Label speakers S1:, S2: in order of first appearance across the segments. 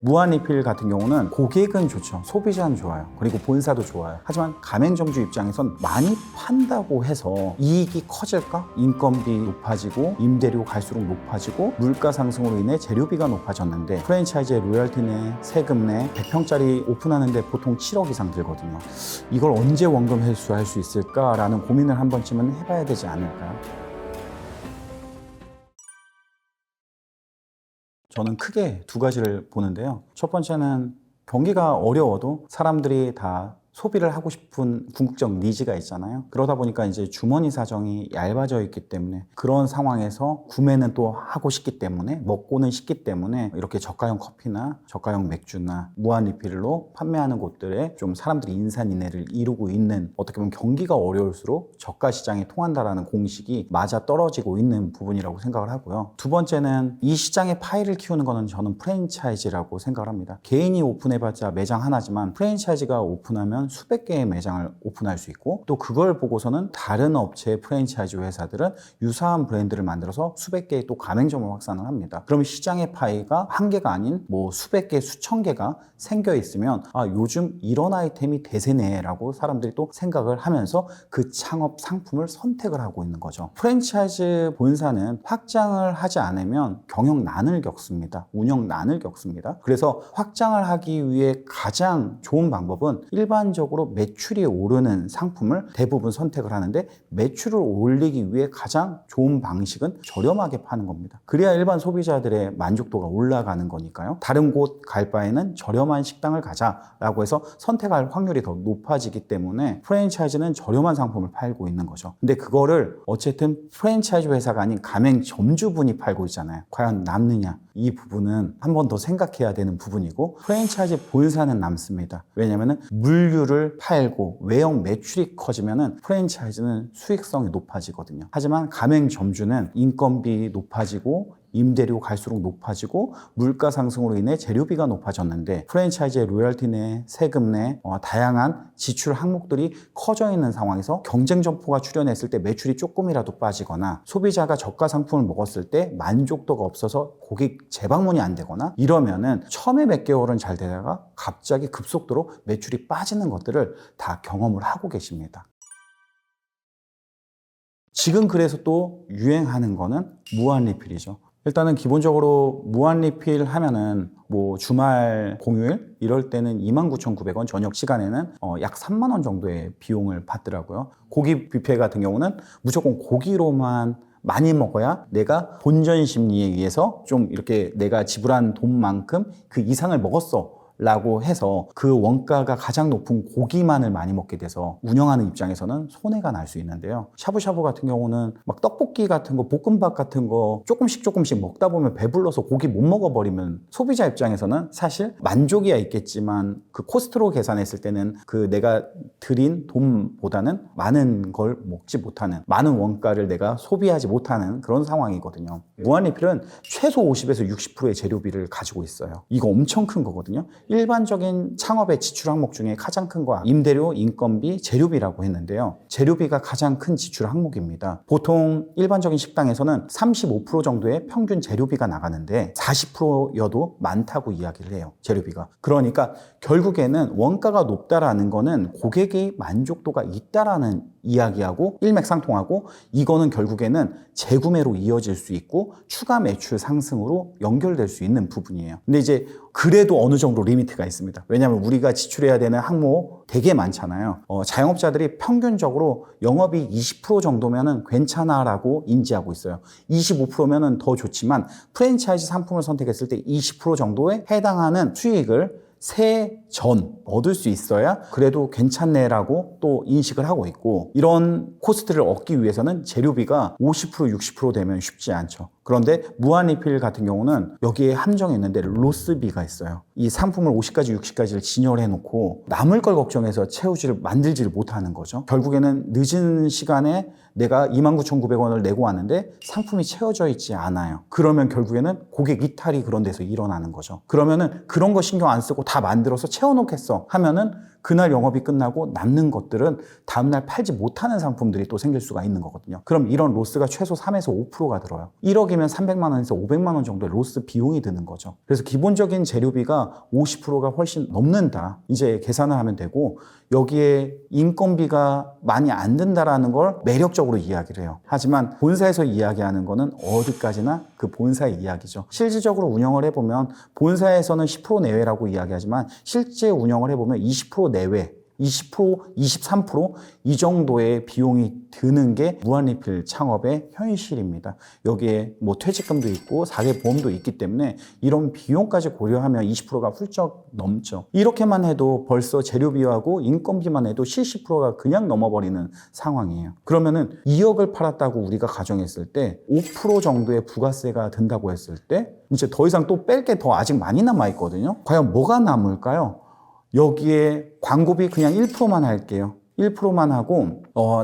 S1: 무한리필 같은 경우는 고객은 좋죠. 소비자는 좋아요. 그리고 본사도 좋아요. 하지만 가맹점주 입장에선 많이 판다고 해서 이익이 커질까? 인건비 높아지고 임대료 갈수록 높아지고 물가 상승으로 인해 재료비가 높아졌는데 프랜차이즈의 로열티 내 세금 내 100평짜리 오픈하는데 보통 7억 이상 들거든요. 이걸 언제 원금 회수할 수 있을까라는 고민을 한 번쯤은 해봐야 되지 않을까요? 저는 크게 두 가지를 보는데요. 첫 번째는 경기가 어려워도 사람들이 다 소비를 하고 싶은 궁극적 니즈가 있잖아요. 그러다 보니까 이제 주머니 사정이 얇아져 있기 때문에 그런 상황에서 구매는 또 하고 싶기 때문에 먹고는 싶기 때문에 이렇게 저가형 커피나 저가형 맥주나 무한 리필로 판매하는 곳들에 좀 사람들이 인산인해를 이루고 있는, 어떻게 보면 경기가 어려울수록 저가 시장이 통한다라는 공식이 맞아 떨어지고 있는 부분이라고 생각을 하고요. 두 번째는 이 시장의 파이를 키우는 거는 저는 프랜차이즈라고 생각을 합니다. 개인이 오픈해봤자 매장 하나지만 프랜차이즈가 오픈하면 수백 개의 매장을 오픈할 수 있고, 또 그걸 보고서는 다른 업체의 프랜차이즈 회사들은 유사한 브랜드를 만들어서 수백 개의 또 가맹점을 확산을 합니다. 그럼 시장의 파이가 한 개가 아닌 뭐 수백 개, 수천 개가 생겨 있으면 요즘 이런 아이템이 대세네 라고 사람들이 또 생각을 하면서 그 창업 상품을 선택을 하고 있는 거죠. 프랜차이즈 본사는 확장을 하지 않으면 경영난을 겪습니다. 운영난을 겪습니다. 그래서 확장을 하기 위해 가장 좋은 방법은 일반적으로 매출이 오르는 상품을 대부분 선택을 하는데, 매출을 올리기 위해 가장 좋은 방식은 저렴하게 파는 겁니다. 그래야 일반 소비자들의 만족도가 올라가는 거니까요. 다른 곳 갈 바에는 저렴한 식당을 가자라고 해서 선택할 확률이 더 높아지기 때문에 프랜차이즈는 저렴한 상품을 팔고 있는 거죠. 근데 그거를 어쨌든 프랜차이즈 회사가 아닌 가맹점주분이 팔고 있잖아요. 과연 남느냐? 이 부분은 한 번 더 생각해야 되는 부분이고, 프랜차이즈 본사는 남습니다. 왜냐하면 물류를 팔고 외형 매출이 커지면 프랜차이즈는 수익성이 높아지거든요. 하지만 가맹점주는 인건비 높아지고 임대료 갈수록 높아지고 물가 상승으로 인해 재료비가 높아졌는데, 프랜차이즈의 로열티 내 세금 내 다양한 지출 항목들이 커져 있는 상황에서 경쟁 점포가 출현했을 때 매출이 조금이라도 빠지거나, 소비자가 저가 상품을 먹었을 때 만족도가 없어서 고객 재방문이 안 되거나 이러면은 처음에 몇 개월은 잘 되다가 갑자기 급속도로 매출이 빠지는 것들을 다 경험을 하고 계십니다. 지금 그래서 또 유행하는 거는 무한리필이죠. 일단은 기본적으로 무한리필 하면은 뭐 주말 공휴일 이럴 때는 29,900원, 저녁 시간에는 약 3만 원 정도의 비용을 받더라고요. 고기 뷔페 같은 경우는 무조건 고기로만 많이 먹어야 내가 본전 심리에 의해서 좀 이렇게 내가 지불한 돈만큼 그 이상을 먹었어 라고 해서 그 원가가 가장 높은 고기만을 많이 먹게 돼서 운영하는 입장에서는 손해가 날 수 있는데요. 샤브샤브 같은 경우는 막 떡볶이 같은 거, 볶음밥 같은 거 조금씩 먹다 보면 배불러서 고기 못 먹어버리면 소비자 입장에서는 사실 만족이야 있겠지만 그 코스트로 계산했을 때는 그 내가 들인 돈보다는 많은 걸 먹지 못하는, 많은 원가를 내가 소비하지 못하는 그런 상황이거든요. 무한리필은 최소 50에서 60%의 재료비를 가지고 있어요. 이거 엄청 큰 거거든요. 일반적인 창업의 지출 항목 중에 가장 큰 거 임대료, 인건비, 재료비라고 했는데요. 재료비가 가장 큰 지출 항목입니다. 보통 일반적인 식당에서는 35% 정도의 평균 재료비가 나가는데 40%여도 많다고 이야기를 해요. 재료비가. 그러니까 결국에는 원가가 높다라는 거는 고객의 만족도가 있다라는 이야기하고 일맥상통하고, 이거는 결국에는 재구매로 이어질 수 있고 추가 매출 상승으로 연결될 수 있는 부분이에요. 근데 이제 그래도 어느 정도 리미트가 있습니다. 왜냐하면 우리가 지출해야 되는 항목 되게 많잖아요. 자영업자들이 평균적으로 영업이 20% 정도면은 괜찮아라고 인지하고 있어요. 25%면은 더 좋지만 프랜차이즈 상품을 선택했을 때 20% 정도에 해당하는 수익을 새해 전 얻을 수 있어야 그래도 괜찮네라고 또 인식을 하고 있고, 이런 코스트를 얻기 위해서는 재료비가 50%, 60% 되면 쉽지 않죠. 그런데 무한리필 같은 경우는 여기에 함정이 있는데 로스비가 있어요. 이 상품을 50가지, 60가지를 진열해 놓고 남을 걸 걱정해서 만들지를 못하는 거죠. 결국에는 늦은 시간에 내가 29,900원을 내고 왔는데 상품이 채워져 있지 않아요. 그러면 결국에는 고객 이탈이 그런 데서 일어나는 거죠. 그러면은 그런 거 신경 안 쓰고 다 만들어서 채워놓겠어 하면은 그날 영업이 끝나고 남는 것들은 다음날 팔지 못하는 상품들이 또 생길 수가 있는 거거든요. 그럼 이런 로스가 최소 3에서 5%가 들어요. 1억이면 300만 원에서 500만 원 정도의 로스 비용이 드는 거죠. 그래서 기본적인 재료비가 50%가 훨씬 넘는다. 이제 계산을 하면 되고, 여기에 인건비가 많이 안 든다라는 걸 매력적으로 이야기를 해요. 하지만 본사에서 이야기하는 거는 어디까지나 그 본사의 이야기죠. 실질적으로 운영을 해보면 본사에서는 10% 내외라고 이야기하지만 실제 운영을 해보면 20% 내외, 20%, 23%이 정도의 비용이 드는 게 무한리필 창업의 현실입니다. 여기에 뭐 퇴직금도 있고 4개 보험도 있기 때문에 이런 비용까지 고려하면 20%가 훌쩍 넘죠. 이렇게만 해도 벌써 재료비하고 인건비만 해도 70%가 그냥 넘어버리는 상황이에요. 그러면은 2억을 팔았다고 우리가 가정했을 때 5% 정도의 부가세가 든다고 했을 때 이제 더 이상 또 뺄 게 더 아직 많이 남아있거든요. 과연 뭐가 남을까요? 여기에 광고비 그냥 1%만 할게요. 1%만 하고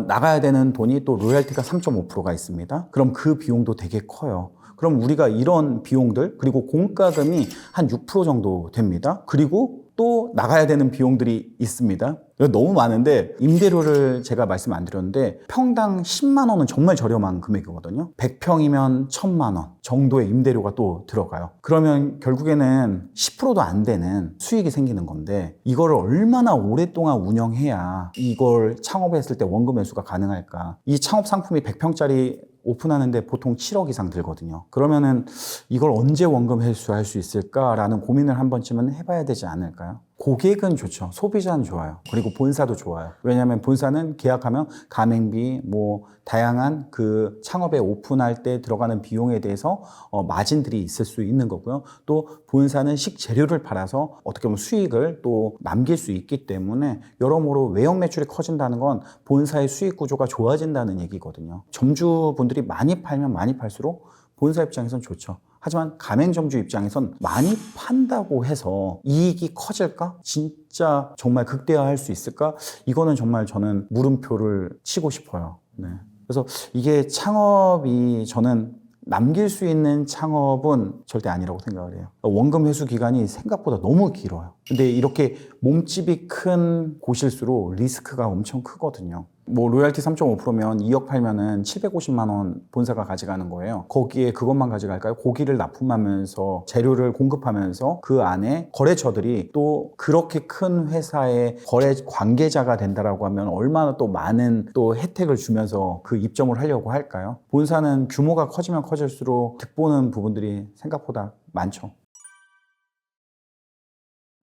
S1: 나가야 되는 돈이 또 로열티가 3.5%가 있습니다. 그럼 그 비용도 되게 커요. 그럼 우리가 이런 비용들, 그리고 공과금이 한 6% 정도 됩니다. 그리고 또 나가야 되는 비용들이 있습니다. 너무 많은데 임대료를 제가 말씀 안 드렸는데 평당 10만 원은 정말 저렴한 금액이거든요. 100평이면 1000만 원 정도의 임대료가 또 들어가요. 그러면 결국에는 10%도 안 되는 수익이 생기는 건데 이거를 얼마나 오랫동안 운영해야 이걸 창업했을 때 원금 회수가 가능할까? 이 창업 상품이 100평짜리 오픈하는데 보통 7억 이상 들거든요. 그러면은 이걸 언제 원금 회수할 수 있을까라는 고민을 한 번쯤은 해봐야 되지 않을까요? 고객은 좋죠. 소비자는 좋아요. 그리고 본사도 좋아요. 왜냐하면 본사는 계약하면 가맹비, 뭐 다양한 그 창업에 오픈할 때 들어가는 비용에 대해서 마진들이 있을 수 있는 거고요. 또 본사는 식재료를 팔아서 어떻게 보면 수익을 또 남길 수 있기 때문에 여러모로 외형 매출이 커진다는 건 본사의 수익 구조가 좋아진다는 얘기거든요. 점주분들이 많이 팔면 많이 팔수록 본사 입장에선 좋죠. 하지만 가맹점주 입장에선 많이 판다고 해서 이익이 커질까? 진짜 정말 극대화할 수 있을까? 이거는 정말 저는 물음표를 치고 싶어요. 네. 그래서 이게 창업이 저는 남길 수 있는 창업은 절대 아니라고 생각을 해요. 원금 회수 기간이 생각보다 너무 길어요. 근데 이렇게 몸집이 큰 곳일수록 리스크가 엄청 크거든요. 뭐 로열티 3.5%면 2억 팔면은 750만 원 본사가 가져가는 거예요. 거기에 그것만 가져갈까요? 고기를 납품하면서 재료를 공급하면서 그 안에 거래처들이 또 그렇게 큰 회사의 거래 관계자가 된다라고 하면 얼마나 또 많은 또 혜택을 주면서 그 입점을 하려고 할까요? 본사는 규모가 커지면 커질수록 득보는 부분들이 생각보다 많죠.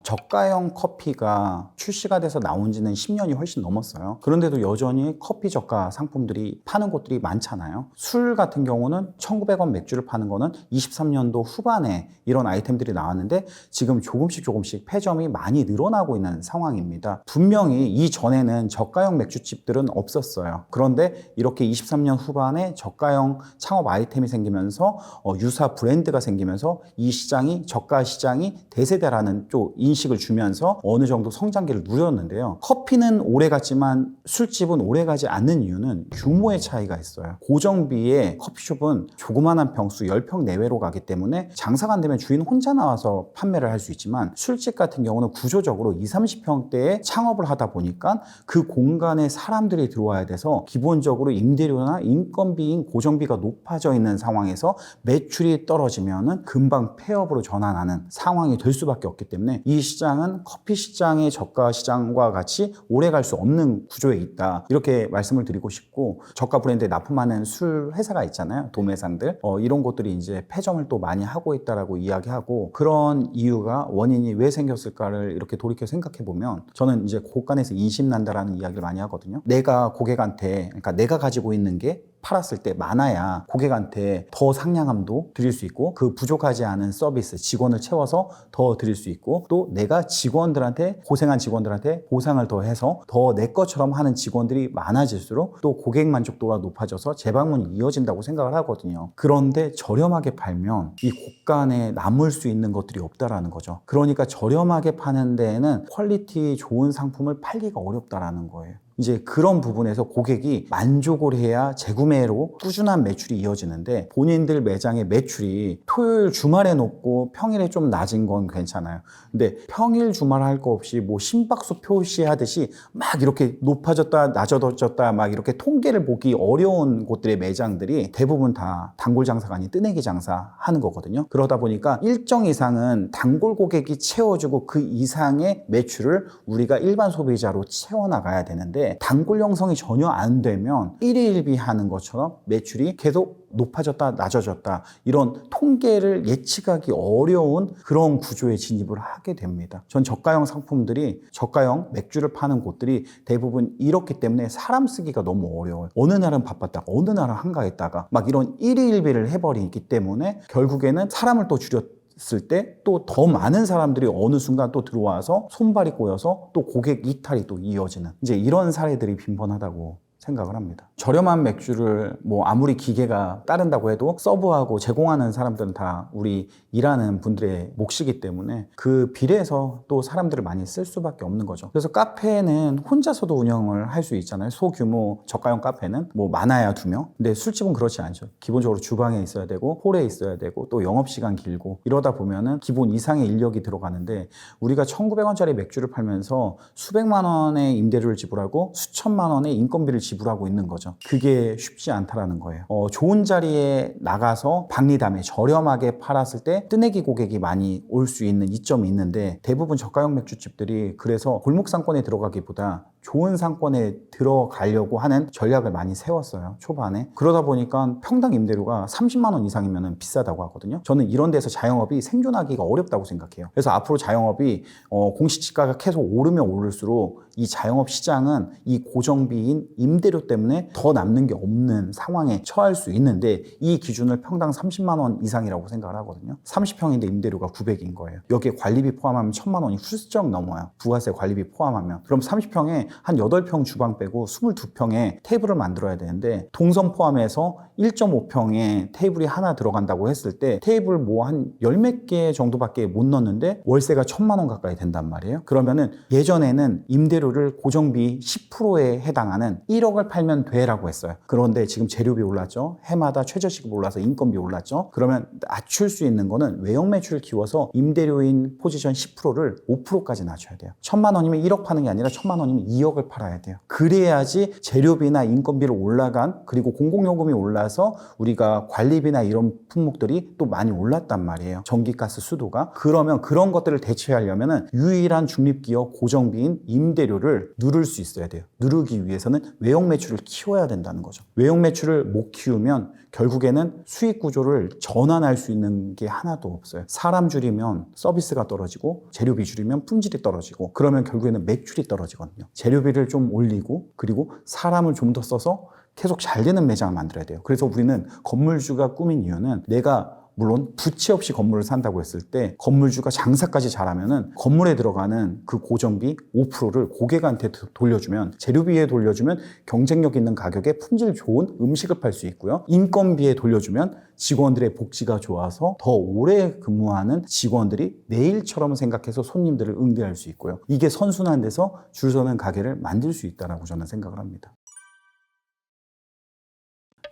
S1: 저가형 커피가 출시가 돼서 나온 지는 10년이 훨씬 넘었어요. 그런데도 여전히 커피 저가 상품들이 파는 곳들이 많잖아요. 술 같은 경우는 1900원 맥주를 파는 거는 23년도 후반에 이런 아이템들이 나왔는데 지금 조금씩 폐점이 많이 늘어나고 있는 상황입니다. 분명히 이전에는 저가형 맥주집들은 없었어요. 그런데 이렇게 23년 후반에 저가형 창업 아이템이 생기면서 유사 브랜드가 생기면서 이 시장이 저가 시장이 대세대라는 쪽 인식을 주면서 어느 정도 성장기를 누렸는데요. 커피는 오래 갔지만 술집은 오래 가지 않는 이유는 규모의 차이가 있어요. 고정비의 커피숍은 조그만한 평수 10평 내외로 가기 때문에 장사가 안 되면 주인 혼자 나와서 판매를 할 수 있지만 술집 같은 경우는 구조적으로 20, 30평대에 창업을 하다 보니까 그 공간에 사람들이 들어와야 돼서 기본적으로 임대료나 인건비인 고정비가 높아져 있는 상황에서 매출이 떨어지면은 금방 폐업으로 전환하는 상황이 될 수밖에 없기 때문에 이 시장은 커피 시장의 저가 시장과 같이 오래 갈 수 없는 구조에 있다. 이렇게 말씀을 드리고 싶고 저가 브랜드에 납품하는 술 회사가 있잖아요. 도매상들. 이런 곳들이 이제 폐점을 또 많이 하고 있다라고 이야기하고 그런 이유가 원인이 왜 생겼을까를 이렇게 돌이켜 생각해 보면 저는 이제 고간에서 인심 난다라는 이야기를 많이 하거든요. 내가 고객한테 그러니까 내가 가지고 있는 게 팔았을 때 많아야 고객한테 더 상냥함도 드릴 수 있고 그 부족하지 않은 서비스 직원을 채워서 더 드릴 수 있고 또 내가 직원들한테 고생한 직원들한테 보상을 더 해서 더 내 것처럼 하는 직원들이 많아질수록 또 고객 만족도가 높아져서 재방문이 이어진다고 생각을 하거든요. 그런데 저렴하게 팔면 이 고간에 남을 수 있는 것들이 없다라는 거죠. 그러니까 저렴하게 파는 데에는 퀄리티 좋은 상품을 팔기가 어렵다라는 거예요. 이제 그런 부분에서 고객이 만족을 해야 재구매로 꾸준한 매출이 이어지는데, 본인들 매장의 매출이 토요일 주말에 높고 평일에 좀 낮은 건 괜찮아요. 근데 평일 주말 할 거 없이 뭐 심박수 표시하듯이 막 이렇게 높아졌다 낮아졌다 막 이렇게 통계를 보기 어려운 곳들의 매장들이 대부분 다 단골 장사가 아닌 뜨내기 장사 하는 거거든요. 그러다 보니까 일정 이상은 단골 고객이 채워주고 그 이상의 매출을 우리가 일반 소비자로 채워나가야 되는데, 단골 형성이 전혀 안 되면 일희일비 하는 것처럼 매출이 계속 높아졌다 낮아졌다 이런 통계를 예측하기 어려운 그런 구조에 진입을 하게 됩니다. 전 저가형 상품들이, 저가형 맥주를 파는 곳들이 대부분 이렇기 때문에 사람 쓰기가 너무 어려워요. 어느 날은 바빴다가 어느 날은 한가했다가 막 이런 일희일비를 해버리기 때문에 결국에는 사람을 또 줄였을 때 또 더 많은 사람들이 어느 순간 또 들어와서 손발이 꼬여서 또 고객 이탈이 또 이어지는, 이제 이런 사례들이 빈번하다고 생각을 합니다. 저렴한 맥주를 뭐 아무리 기계가 따른다고 해도 서브하고 제공하는 사람들은 다 우리 일하는 분들의 몫이기 때문에 그 비례해서 또 사람들을 많이 쓸 수밖에 없는 거죠. 그래서 카페는 혼자서도 운영을 할 수 있잖아요. 소규모 저가형 카페는 뭐 많아야 2명. 근데 술집은 그렇지 않죠. 기본적으로 주방에 있어야 되고 홀에 있어야 되고 또 영업시간 길고 이러다 보면은 기본 이상의 인력이 들어가는데, 우리가 1,900원짜리 맥주를 팔면서 수백만 원의 임대료를 지불하고 수천만 원의 인건비를 지불하고 있는 거죠. 그게 쉽지 않다라는 거예요. 좋은 자리에 나가서 박리담에 저렴하게 팔았을 때 뜨내기 고객이 많이 올 수 있는 이점이 있는데, 대부분 저가형 맥주집들이 그래서 골목 상권에 들어가기보다 좋은 상권에 들어가려고 하는 전략을 많이 세웠어요, 초반에. 그러다 보니까 평당 임대료가 30만 원 이상이면 비싸다고 하거든요. 저는 이런 데서 자영업이 생존하기가 어렵다고 생각해요. 그래서 앞으로 자영업이 공시지가가 계속 오르면 오를수록 이 자영업 시장은 이 고정비인 임대료 때문에 더 남는 게 없는 상황에 처할 수 있는데, 이 기준을 평당 30만 원 이상이라고 생각을 하거든요. 30평인데 임대료가 900인 거예요. 여기에 관리비 포함하면 1,000만 원이 훌쩍 넘어요. 부가세 관리비 포함하면. 그럼 30평에 한 8평 주방 빼고 22평에 테이블을 만들어야 되는데, 동선 포함해서 1.5평에 테이블이 하나 들어간다고 했을 때 테이블 뭐 한 10몇 개 정도밖에 못 넣는데 월세가 1,000만 원 가까이 된단 말이에요. 그러면은 예전에는 임대료를 고정비 10%에 해당하는 1억을 팔면 돼라고 했어요. 그런데 지금 재료비 올랐죠. 해마다 최저시급 올라서 인건비 올랐죠. 그러면 낮출 수 있는 거는 외형 매출을 키워서 임대료인 포지션 10%를 5%까지 낮춰야 돼요. 1,000만 원이면 1억 파는 게 아니라 1,000만 원이면 2억을 팔아야 돼요. 그래야지 재료비나 인건비를 올라간, 그리고 공공요금이 올라서 우리가 관리비나 이런 품목들이 또 많이 올랐단 말이에요. 전기가스, 수도가. 그러면 그런 것들을 대체하려면 유일한 중립기업 고정비인 임대료를 누를 수 있어야 돼요. 누르기 위해서는 외형 매출을 키워야 된다는 거죠. 외형 매출을 못 키우면 결국에는 수익 구조를 전환할 수 있는 게 하나도 없어요. 사람 줄이면 서비스가 떨어지고, 재료비 줄이면 품질이 떨어지고, 그러면 결국에는 매출이 떨어지거든요. 재료비를 좀 올리고, 그리고 사람을 좀 더 써서 계속 잘 되는 매장을 만들어야 돼요. 그래서 우리는 건물주가 꾸민 이유는, 내가 물론 부채 없이 건물을 산다고 했을 때 건물주가 장사까지 잘하면은 건물에 들어가는 그 고정비 5%를 고객한테 돌려주면, 재료비에 돌려주면 경쟁력 있는 가격에 품질 좋은 음식을 팔 수 있고요. 인건비에 돌려주면 직원들의 복지가 좋아서 더 오래 근무하는 직원들이 내 일처럼 생각해서 손님들을 응대할 수 있고요. 이게 선순환 돼서 줄 서는 가게를 만들 수 있다고 저는 생각을 합니다.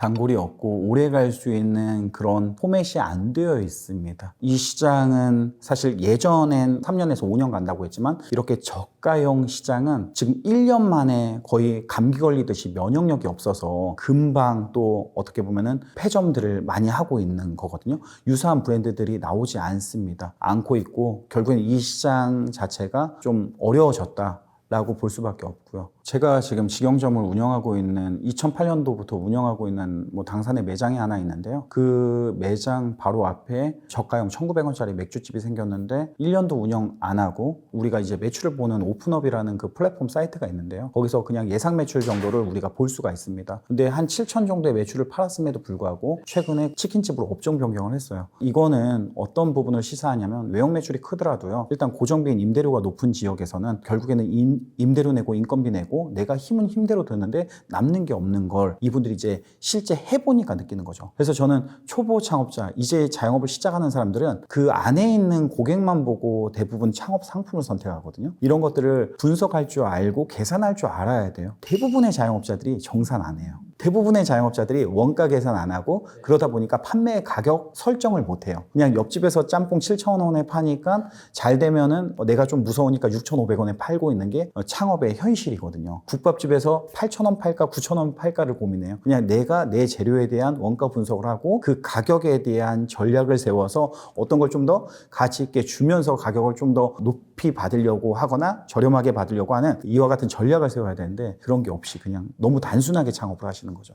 S1: 단골이 없고 오래 갈 수 있는 그런 포맷이 안 되어 있습니다. 이 시장은 사실 예전엔 3년에서 5년 간다고 했지만, 이렇게 저가형 시장은 지금 1년 만에 거의 감기 걸리듯이 면역력이 없어서 금방 또 어떻게 보면은 폐점들을 많이 하고 있는 거거든요. 유사한 브랜드들이 나오지 않습니다. 않고 있고, 결국엔 이 시장 자체가 좀 어려워졌다 라고 볼 수밖에 없고요. 제가 지금 직영점을 운영하고 있는 2008년도부터 운영하고 있는 뭐 당산에 매장이 하나 있는데요. 그 매장 바로 앞에 저가형 1,900원짜리 맥주집이 생겼는데 1년도 운영 안 하고, 우리가 이제 매출을 보는 오픈업이라는 그 플랫폼 사이트가 있는데요. 거기서 그냥 예상 매출 정도를 우리가 볼 수가 있습니다. 근데 한 7천 정도의 매출을 팔았음에도 불구하고 최근에 치킨집으로 업종 변경을 했어요. 이거는 어떤 부분을 시사하냐면, 외형 매출이 크더라도요, 일단 고정비인 임대료가 높은 지역에서는 결국에는 임대료 내고 인건비 내고 되고 내가 힘은 힘대로 드는데 남는 게 없는 걸 이분들이 이제 실제 해보니까 느끼는 거죠. 그래서 저는 초보 창업자, 이제 자영업을 시작하는 사람들은 그 안에 있는 고객만 보고 대부분 창업 상품을 선택하거든요. 이런 것들을 분석할 줄 알고 계산할 줄 알아야 돼요. 대부분의 자영업자들이 정산 안 해요. 대부분의 자영업자들이 원가 계산 안 하고 그러다 보니까 판매 가격 설정을 못 해요. 그냥 옆집에서 짬뽕 7,000원에 파니까 잘 되면은 내가 좀 무서우니까 6,500원에 팔고 있는 게 창업의 현실이거든요. 국밥집에서 8,000원 팔까 9,000원 팔까를 고민해요. 그냥 내가 내 재료에 대한 원가 분석을 하고 그 가격에 대한 전략을 세워서 어떤 걸 좀 더 가치 있게 주면서 가격을 좀 더 높이 받으려고 하거나 저렴하게 받으려고 하는 이와 같은 전략을 세워야 되는데 그런 게 없이 그냥 너무 단순하게 창업을 하시는 거죠.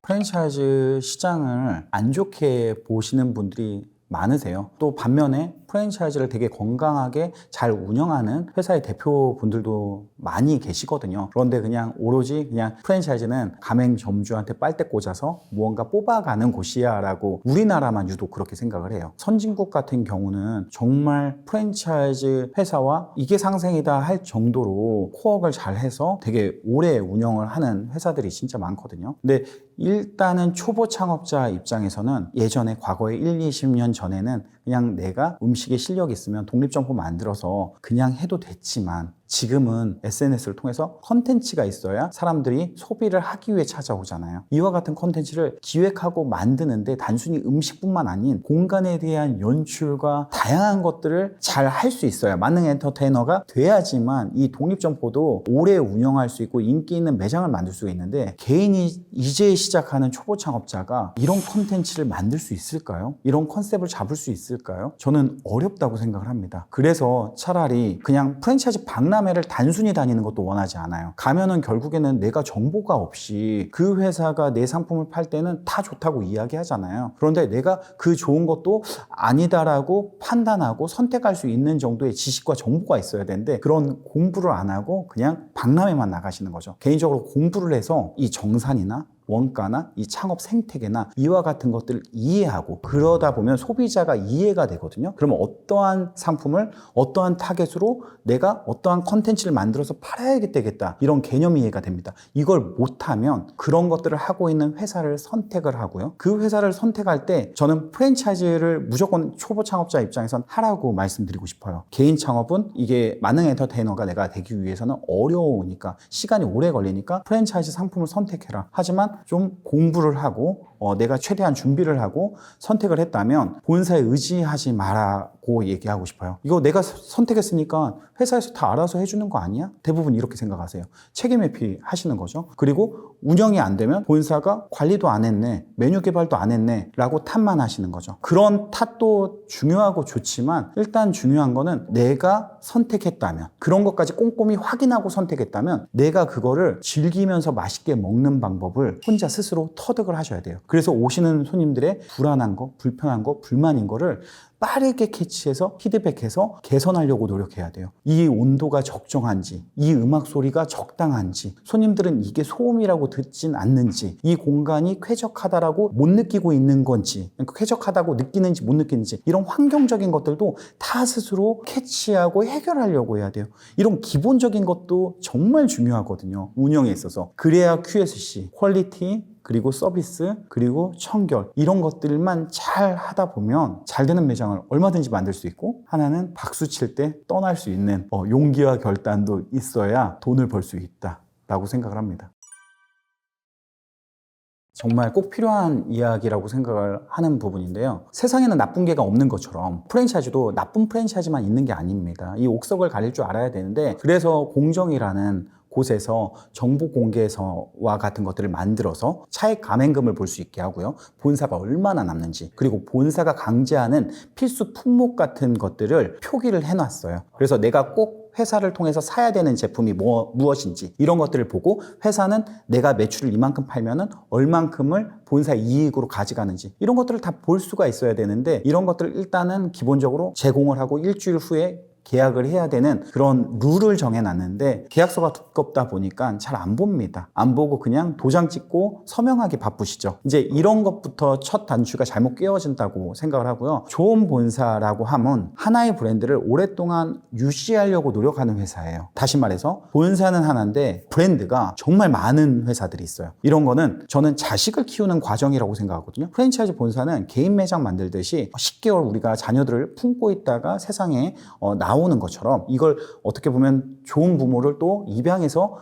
S1: 프랜차이즈 시장을 안 좋게 보시는 분들이 많으세요. 또 반면에 프랜차이즈를 되게 건강하게 잘 운영하는 회사의 대표분들도 많이 계시거든요. 그런데 그냥 오로지 그냥 프랜차이즈는 가맹점주한테 빨대 꽂아서 무언가 뽑아가는 곳이야 라고 우리나라만 유독 그렇게 생각을 해요. 선진국 같은 경우는 정말 프랜차이즈 회사와 이게 상생이다 할 정도로 코업을 잘 해서 되게 오래 운영을 하는 회사들이 진짜 많거든요. 근데 일단은 초보 창업자 입장에서는 예전에 과거에 1, 20년 전에는 그냥 내가 음식에 실력이 있으면 독립점포 만들어서 그냥 해도 됐지만 지금은 SNS를 통해서 컨텐츠가 있어야 사람들이 소비를 하기 위해 찾아오잖아요. 이와 같은 컨텐츠를 기획하고 만드는데 단순히 음식뿐만 아닌 공간에 대한 연출과 다양한 것들을 잘 할 수 있어야 만능 엔터테이너가 돼야지만 이 독립점포도 오래 운영할 수 있고 인기 있는 매장을 만들 수가 있는데 개인이 이제 시작하는 초보 창업자가 이런 컨텐츠를 만들 수 있을까요? 이런 컨셉을 잡을 수 있을까요? 저는 어렵다고 생각을 합니다. 그래서 차라리 그냥 프랜차이즈 박람회를 단순히 다니는 것도 원하지 않아요. 가면은 결국에는 내가 정보가 없이 그 회사가 내 상품을 팔 때는 다 좋다고 이야기하잖아요. 그런데 내가 그 좋은 것도 아니다라고 판단하고 선택할 수 있는 정도의 지식과 정보가 있어야 되는데 그런 공부를 안 하고 그냥 박람회만 나가시는 거죠. 개인적으로 공부를 해서 이 정산이나 원가나 이 창업 생태계나 이와 같은 것들을 이해하고 그러다 보면 소비자가 이해가 되거든요. 그러면 어떠한 상품을 어떠한 타겟으로 내가 어떠한 컨텐츠를 만들어서 팔아야 되겠다 이런 개념 이해가 됩니다. 이걸 못하면 그런 것들을 하고 있는 회사를 선택을 하고요. 그 회사를 선택할 때 저는 프랜차이즈를 무조건 초보 창업자 입장에선 하라고 말씀드리고 싶어요. 개인 창업은 이게 만능 엔터테이너가 내가 되기 위해서는 어려우니까 시간이 오래 걸리니까 프랜차이즈 상품을 선택해라. 하지만 좀 공부를 하고 내가 최대한 준비를 하고 선택을 했다면 본사에 의지하지 마라고 얘기하고 싶어요. 이거 내가 선택했으니까 회사에서 다 알아서 해주는 거 아니야? 대부분 이렇게 생각하세요. 책임 회피 하시는 거죠. 그리고 운영이 안 되면 본사가 관리도 안 했네, 메뉴 개발도 안 했네 라고 탓만 하시는 거죠. 그런 탓도 중요하고 좋지만 일단 중요한 거는 내가 선택했다면 그런 것까지 꼼꼼히 확인하고 선택했다면 내가 그거를 즐기면서 맛있게 먹는 방법을 혼자 스스로 터득을 하셔야 돼요. 그래서 오시는 손님들의 불안한 거, 불편한 거, 불만인 거를 빠르게 캐치해서 피드백해서 개선하려고 노력해야 돼요. 이 온도가 적정한지, 이 음악 소리가 적당한지, 손님들은 이게 소음이라고 듣진 않는지, 이 공간이 쾌적하다라고 못 느끼고 있는 건지, 쾌적하다고 느끼는지 못 느끼는지 이런 환경적인 것들도 다 스스로 캐치하고 해결하려고 해야 돼요. 이런 기본적인 것도 정말 중요하거든요. 운영에 있어서. 그래야 QSC, 퀄리티, 그리고 서비스, 그리고 청결 이런 것들만 잘 하다 보면 잘 되는 매장을 얼마든지 만들 수 있고 하나는 박수 칠 때 떠날 수 있는 용기와 결단도 있어야 돈을 벌 수 있다 라고 생각을 합니다. 정말 꼭 필요한 이야기라고 생각을 하는 부분인데요. 세상에는 나쁜 개가 없는 것처럼 프랜차이즈도 나쁜 프랜차이즈만 있는 게 아닙니다. 이 옥석을 가릴 줄 알아야 되는데 그래서 공정이라는 곳에서 정보 공개서와 같은 것들을 만들어서 차액 감행금을 볼 수 있게 하고요. 본사가 얼마나 남는지 그리고 본사가 강제하는 필수 품목 같은 것들을 표기를 해놨어요. 그래서 내가 꼭 회사를 통해서 사야 되는 제품이 무엇인지 이런 것들을 보고 회사는 내가 매출을 이만큼 팔면은 얼만큼을 본사 이익으로 가져가는지 이런 것들을 다 볼 수가 있어야 되는데 이런 것들을 일단은 기본적으로 제공을 하고 일주일 후에 계약을 해야 되는 그런 룰을 정해놨는데 계약서가 두껍다 보니까 잘 안 봅니다. 안 보고 그냥 도장 찍고 서명하기 바쁘시죠. 이제 이런 것부터 첫 단추가 잘못 끼워진다고 생각을 하고요. 좋은 본사라고 하면 하나의 브랜드를 오랫동안 유지하려고 노력하는 회사예요. 다시 말해서 본사는 하나인데 브랜드가 정말 많은 회사들이 있어요. 이런 거는 저는 자식을 키우는 과정이라고 생각하거든요. 프랜차이즈 본사는 개인 매장 만들듯이 10개월 우리가 자녀들을 품고 있다가 세상에 나오는 것처럼 이걸 어떻게 보면 좋은 부모를 또 입양해서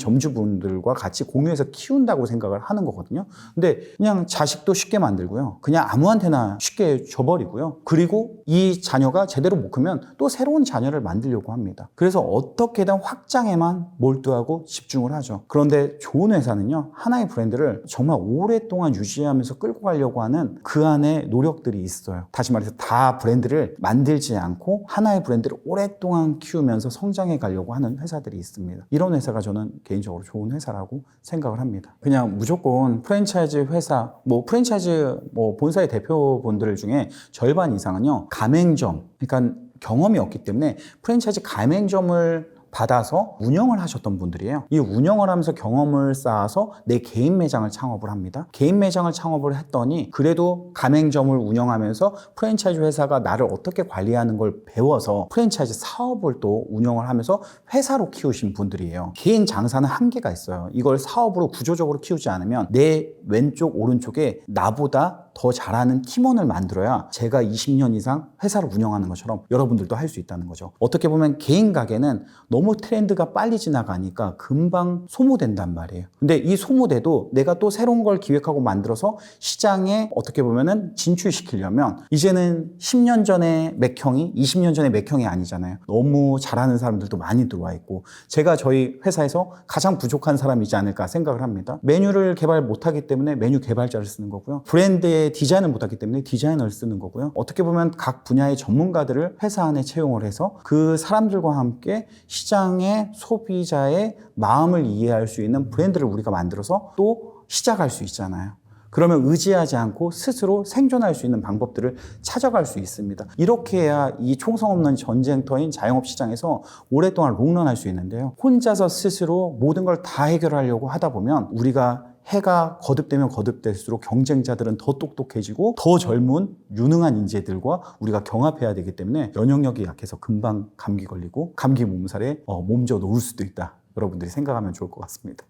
S1: 가맹점주분들과 같이 공유해서 키운다고 생각을 하는 거거든요. 근데 그냥 자식도 쉽게 만들고요. 그냥 아무한테나 쉽게 줘버리고요. 그리고 이 자녀가 제대로 못 크면 또 새로운 자녀를 만들려고 합니다. 그래서 어떻게든 확장에만 몰두하고 집중을 하죠. 그런데 좋은 회사는요. 하나의 브랜드를 정말 오랫동안 유지하면서 끌고 가려고 하는 그 안에 노력들이 있어요. 다시 말해서 다 브랜드를 만들지 않고 하나의 브랜드를 오랫동안 키우면서 성장해 가려고 하는 회사들이 있습니다. 이런 회사가 저는 개인적으로 좋은 회사라고 생각을 합니다. 그냥 무조건 프랜차이즈 회사, 프랜차이즈 본사의 대표분들 중에 절반 이상은요, 가맹점, 그러니까 경험이 없기 때문에 프랜차이즈 가맹점을 받아서 운영을 하셨던 분들이에요. 이 운영을 하면서 경험을 쌓아서 내 개인 매장을 창업을 합니다. 개인 매장을 창업을 했더니 그래도 가맹점을 운영하면서 프랜차이즈 회사가 나를 어떻게 관리하는 걸 배워서 프랜차이즈 사업을 또 운영을 하면서 회사로 키우신 분들이에요. 개인 장사는 한계가 있어요. 이걸 사업으로 구조적으로 키우지 않으면 내 왼쪽 오른쪽에 나보다 더 잘하는 팀원을 만들어야 제가 20년 이상 회사를 운영하는 것처럼 여러분들도 할 수 있다는 거죠. 어떻게 보면 개인 가게는 너무 트렌드가 빨리 지나가니까 금방 소모된단 말이에요. 근데 이 소모돼도 내가 또 새로운 걸 기획하고 만들어서 시장에 어떻게 보면은 진출시키려면 이제는 10년 전에 맥형이 20년 전에 맥형이 아니잖아요. 너무 잘하는 사람들도 많이 들어와 있고 제가 저희 회사에서 가장 부족한 사람이지 않을까 생각을 합니다. 메뉴를 개발 못하기 때문에 메뉴 개발자를 쓰는 거고요. 브랜드의 디자인을 못하기 때문에 디자이너를 쓰는 거고요. 어떻게 보면 각 분야의 전문가들을 회사 안에 채용을 해서 그 사람들과 함께 시장의 소비자의 마음을 이해할 수 있는 브랜드를 우리가 만들어서 또 시작할 수 있잖아요. 그러면 의지하지 않고 스스로 생존할 수 있는 방법들을 찾아갈 수 있습니다. 이렇게 해야 이 총성 없는 전쟁터인 자영업 시장에서 오랫동안 롱런할 수 있는데요. 혼자서 스스로 모든 걸 다 해결하려고 하다 보면 우리가 해가 거듭되면 거듭될수록 경쟁자들은 더 똑똑해지고 더 젊은 유능한 인재들과 우리가 경합해야 되기 때문에 면역력이 약해서 금방 감기 걸리고 감기 몸살에 몸져 놓을 수도 있다. 여러분들이 생각하면 좋을 것 같습니다.